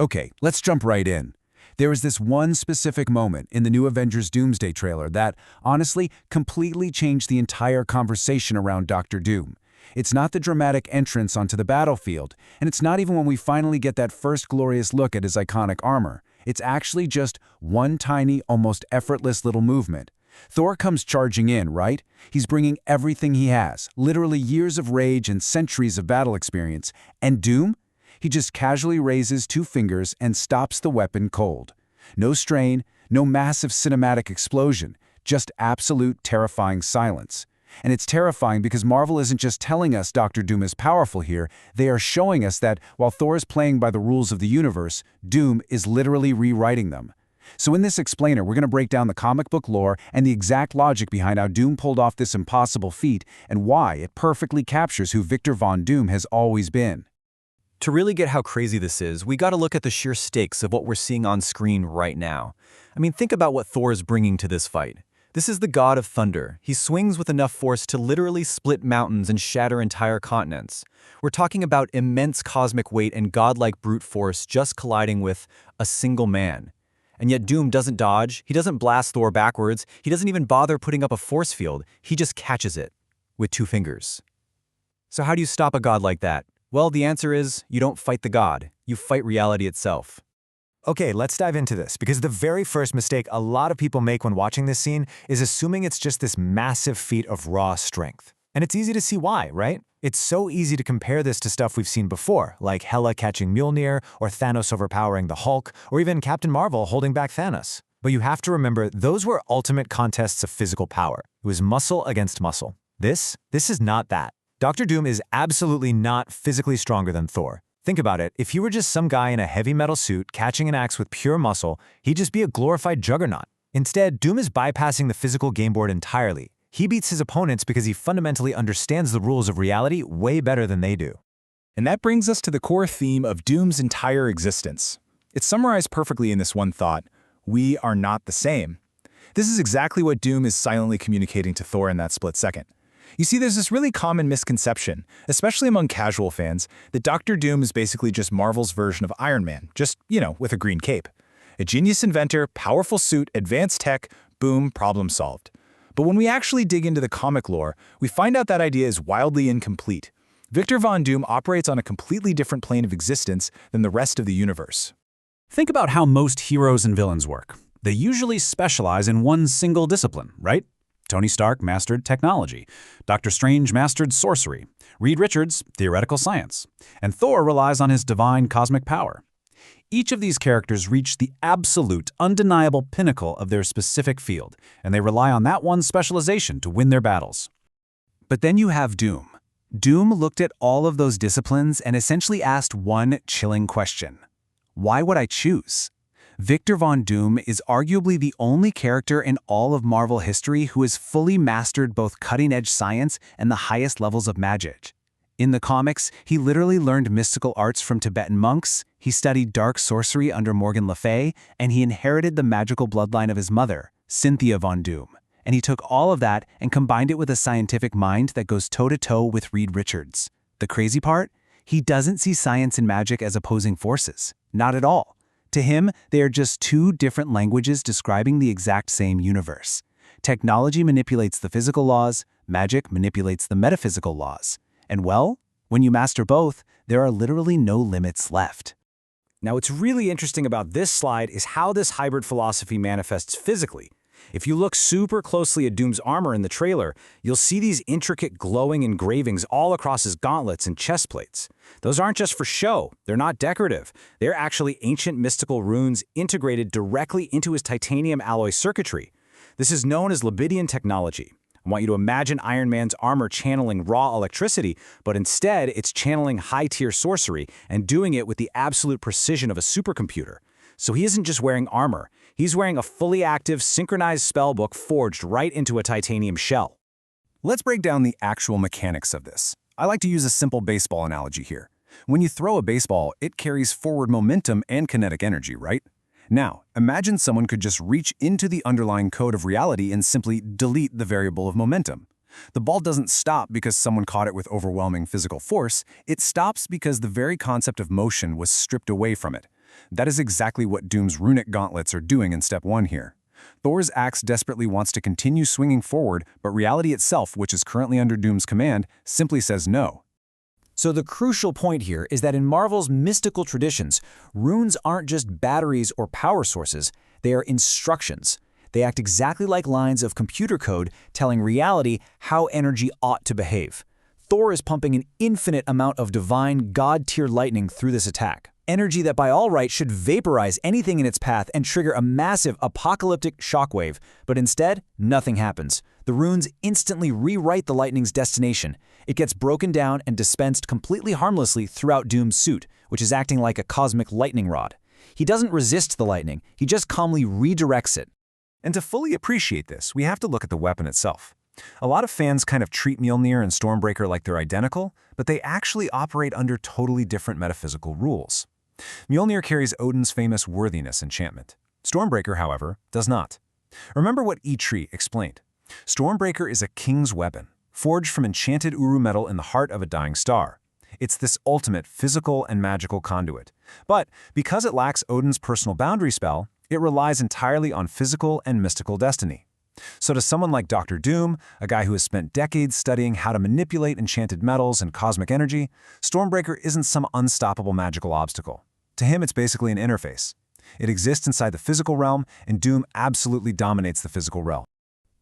Okay, let's jump right in. There is this one specific moment in the new Avengers Doomsday trailer that, honestly, completely changed the entire conversation around Doctor Doom. It's not the dramatic entrance onto the battlefield, and it's not even when we finally get that first glorious look at his iconic armor. It's actually just one tiny, almost effortless little movement. Thor comes charging in, right? He's bringing everything he has, literally years of rage and centuries of battle experience. And Doom? He just casually raises two fingers and stops the weapon cold. No strain, no massive cinematic explosion, just absolute terrifying silence. And it's terrifying because Marvel isn't just telling us Doctor Doom is powerful here, they are showing us that while Thor is playing by the rules of the universe, Doom is literally rewriting them. So in this explainer, we're going to break down the comic book lore and the exact logic behind how Doom pulled off this impossible feat and why it perfectly captures who Victor Von Doom has always been. To really get how crazy this is, we gotta look at the sheer stakes of what we're seeing on screen right now. I mean, think about what Thor is bringing to this fight. This is the god of thunder. He swings with enough force to literally split mountains and shatter entire continents. We're talking about immense cosmic weight and godlike brute force just colliding with a single man. And yet Doom doesn't dodge, he doesn't blast Thor backwards, he doesn't even bother putting up a force field, he just catches it with two fingers. So how do you stop a god like that? Well, the answer is, you don't fight the god, you fight reality itself. Okay, let's dive into this, because the very first mistake a lot of people make when watching this scene is assuming it's just this massive feat of raw strength. And it's easy to see why, right? It's so easy to compare this to stuff we've seen before, like Hela catching Mjolnir, or Thanos overpowering the Hulk, or even Captain Marvel holding back Thanos. But you have to remember, those were ultimate contests of physical power. It was muscle against muscle. This is not that. Doctor Doom is absolutely not physically stronger than Thor. Think about it, if he were just some guy in a heavy metal suit catching an axe with pure muscle, he'd just be a glorified juggernaut. Instead, Doom is bypassing the physical game board entirely. He beats his opponents because he fundamentally understands the rules of reality way better than they do. And that brings us to the core theme of Doom's entire existence. It's summarized perfectly in this one thought: we are not the same. This is exactly what Doom is silently communicating to Thor in that split second. You see, there's this really common misconception, especially among casual fans, that Doctor Doom is basically just Marvel's version of Iron Man, just, with a green cape. A genius inventor, powerful suit, advanced tech, boom, problem solved. But when we actually dig into the comic lore, we find out that idea is wildly incomplete. Victor Von Doom operates on a completely different plane of existence than the rest of the universe. Think about how most heroes and villains work. They usually specialize in one single discipline, right? Tony Stark mastered technology. Dr. Strange mastered sorcery. Reed Richards, theoretical science. And Thor relies on his divine cosmic power. Each of these characters reach the absolute, undeniable pinnacle of their specific field, and they rely on that one specialization to win their battles. But then you have Doom. Doom looked at all of those disciplines and essentially asked one chilling question: why would I choose? Victor Von Doom is arguably the only character in all of Marvel history who has fully mastered both cutting-edge science and the highest levels of magic. In the comics, he literally learned mystical arts from Tibetan monks, he studied dark sorcery under Morgan Le Fay, and he inherited the magical bloodline of his mother, Cynthia Von Doom. And he took all of that and combined it with a scientific mind that goes toe-to-toe with Reed Richards. The crazy part? He doesn't see science and magic as opposing forces. Not at all. To him, they are just two different languages describing the exact same universe. Technology manipulates the physical laws, magic manipulates the metaphysical laws. And well, when you master both, there are literally no limits left. Now, what's really interesting about this slide is how this hybrid philosophy manifests physically. If you look super closely at Doom's armor in the trailer, you'll see these intricate glowing engravings all across his gauntlets and chest plates. Those aren't just for show, they're not decorative. They're actually ancient mystical runes integrated directly into his titanium alloy circuitry. This is known as Libidian technology. I want you to imagine Iron Man's armor channeling raw electricity, but instead it's channeling high-tier sorcery and doing it with the absolute precision of a supercomputer. So he isn't just wearing armor, he's wearing a fully active, synchronized spellbook forged right into a titanium shell. Let's break down the actual mechanics of this. I like to use a simple baseball analogy here. When you throw a baseball, it carries forward momentum and kinetic energy, right? Now, imagine someone could just reach into the underlying code of reality and simply delete the variable of momentum. The ball doesn't stop because someone caught it with overwhelming physical force, it stops because the very concept of motion was stripped away from it. That is exactly what Doom's runic gauntlets are doing in Step 1 here. Thor's axe desperately wants to continue swinging forward, but reality itself, which is currently under Doom's command, simply says no. So the crucial point here is that in Marvel's mystical traditions, runes aren't just batteries or power sources, they are instructions. They act exactly like lines of computer code telling reality how energy ought to behave. Thor is pumping an infinite amount of divine, god-tier lightning through this attack. Energy that by all right should vaporize anything in its path and trigger a massive apocalyptic shockwave, but instead, nothing happens. The runes instantly rewrite the lightning's destination. It gets broken down and dispensed completely harmlessly throughout Doom's suit, which is acting like a cosmic lightning rod. He doesn't resist the lightning, he just calmly redirects it. And to fully appreciate this, we have to look at the weapon itself. A lot of fans kind of treat Mjolnir and Stormbreaker like they're identical, but they actually operate under totally different metaphysical rules. Mjolnir carries Odin's famous worthiness enchantment. Stormbreaker, however, does not. Remember what Eitri explained. Stormbreaker is a king's weapon, forged from enchanted Uru metal in the heart of a dying star. It's this ultimate physical and magical conduit. But because it lacks Odin's personal boundary spell, it relies entirely on physical and mystical destiny. So to someone like Dr. Doom, a guy who has spent decades studying how to manipulate enchanted metals and cosmic energy, Stormbreaker isn't some unstoppable magical obstacle. To him, it's basically an interface. It exists inside the physical realm, and Doom absolutely dominates the physical realm.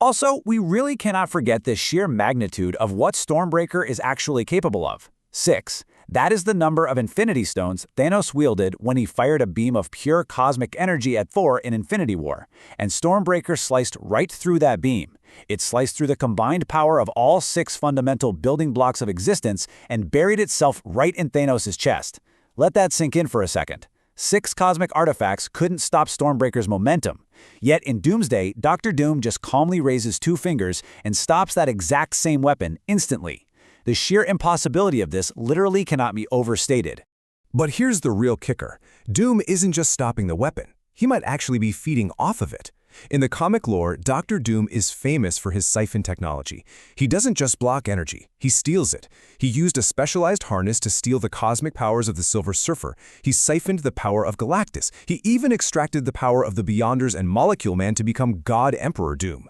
Also, we really cannot forget the sheer magnitude of what Stormbreaker is actually capable of. 6. That is the number of Infinity Stones Thanos wielded when he fired a beam of pure cosmic energy at Thor in Infinity War, and Stormbreaker sliced right through that beam. It sliced through the combined power of all 6 fundamental building blocks of existence and buried itself right in Thanos' chest. Let that sink in for a second. 6 cosmic artifacts couldn't stop Stormbreaker's momentum. Yet in Doomsday, Dr. Doom just calmly raises 2 fingers and stops that exact same weapon instantly. The sheer impossibility of this literally cannot be overstated. But here's the real kicker. Doom isn't just stopping the weapon. He might actually be feeding off of it. In the comic lore, Dr. Doom is famous for his siphon technology. He doesn't just block energy, he steals it. He used a specialized harness to steal the cosmic powers of the Silver Surfer. He siphoned the power of Galactus. He even extracted the power of the Beyonders and Molecule Man to become God Emperor Doom.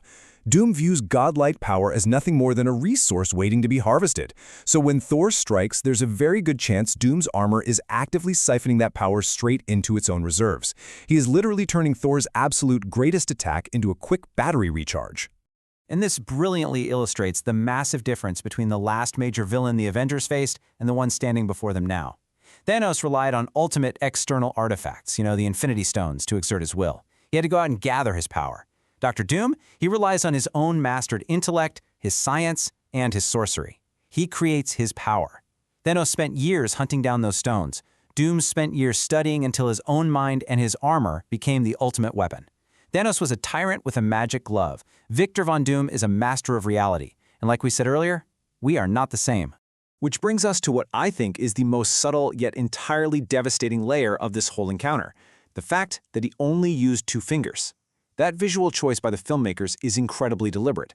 Doom views godlike power as nothing more than a resource waiting to be harvested. So when Thor strikes, there's a very good chance Doom's armor is actively siphoning that power straight into its own reserves. He is literally turning Thor's absolute greatest attack into a quick battery recharge. And this brilliantly illustrates the massive difference between the last major villain the Avengers faced and the one standing before them now. Thanos relied on ultimate external artifacts, the Infinity Stones, to exert his will. He had to go out and gather his power. Dr. Doom, he relies on his own mastered intellect, his science, and his sorcery. He creates his power. Thanos spent years hunting down those stones. Doom spent years studying until his own mind and his armor became the ultimate weapon. Thanos was a tyrant with a magic glove. Victor Von Doom is a master of reality. And like we said earlier, we are not the same. Which brings us to what I think is the most subtle yet entirely devastating layer of this whole encounter. The fact that he only used 2 fingers. That visual choice by the filmmakers is incredibly deliberate.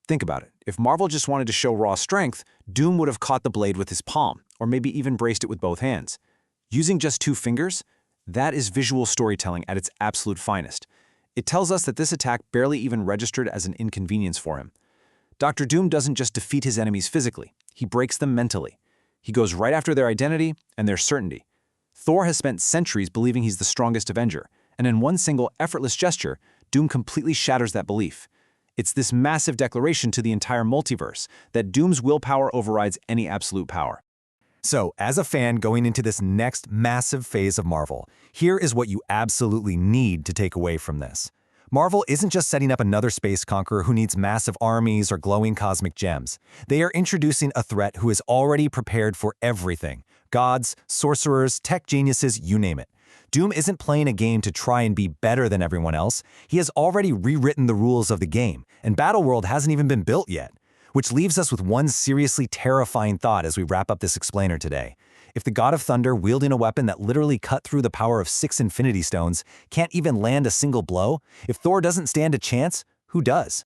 Think about it. If Marvel just wanted to show raw strength, Doom would have caught the blade with his palm, or maybe even braced it with both hands. Using just 2 fingers? That is visual storytelling at its absolute finest. It tells us that this attack barely even registered as an inconvenience for him. Dr. Doom doesn't just defeat his enemies physically, he breaks them mentally. He goes right after their identity and their certainty. Thor has spent centuries believing he's the strongest Avenger, and in one single effortless gesture, Doom completely shatters that belief. It's this massive declaration to the entire multiverse that Doom's willpower overrides any absolute power. So, as a fan going into this next massive phase of Marvel, here is what you absolutely need to take away from this. Marvel isn't just setting up another space conqueror who needs massive armies or glowing cosmic gems. They are introducing a threat who is already prepared for everything. Gods, sorcerers, tech geniuses, you name it. Doom isn't playing a game to try and be better than everyone else. He has already rewritten the rules of the game, and Battleworld hasn't even been built yet. Which leaves us with one seriously terrifying thought as we wrap up this explainer today. If the God of Thunder, wielding a weapon that literally cut through the power of 6 Infinity Stones, can't even land a single blow, if Thor doesn't stand a chance, who does?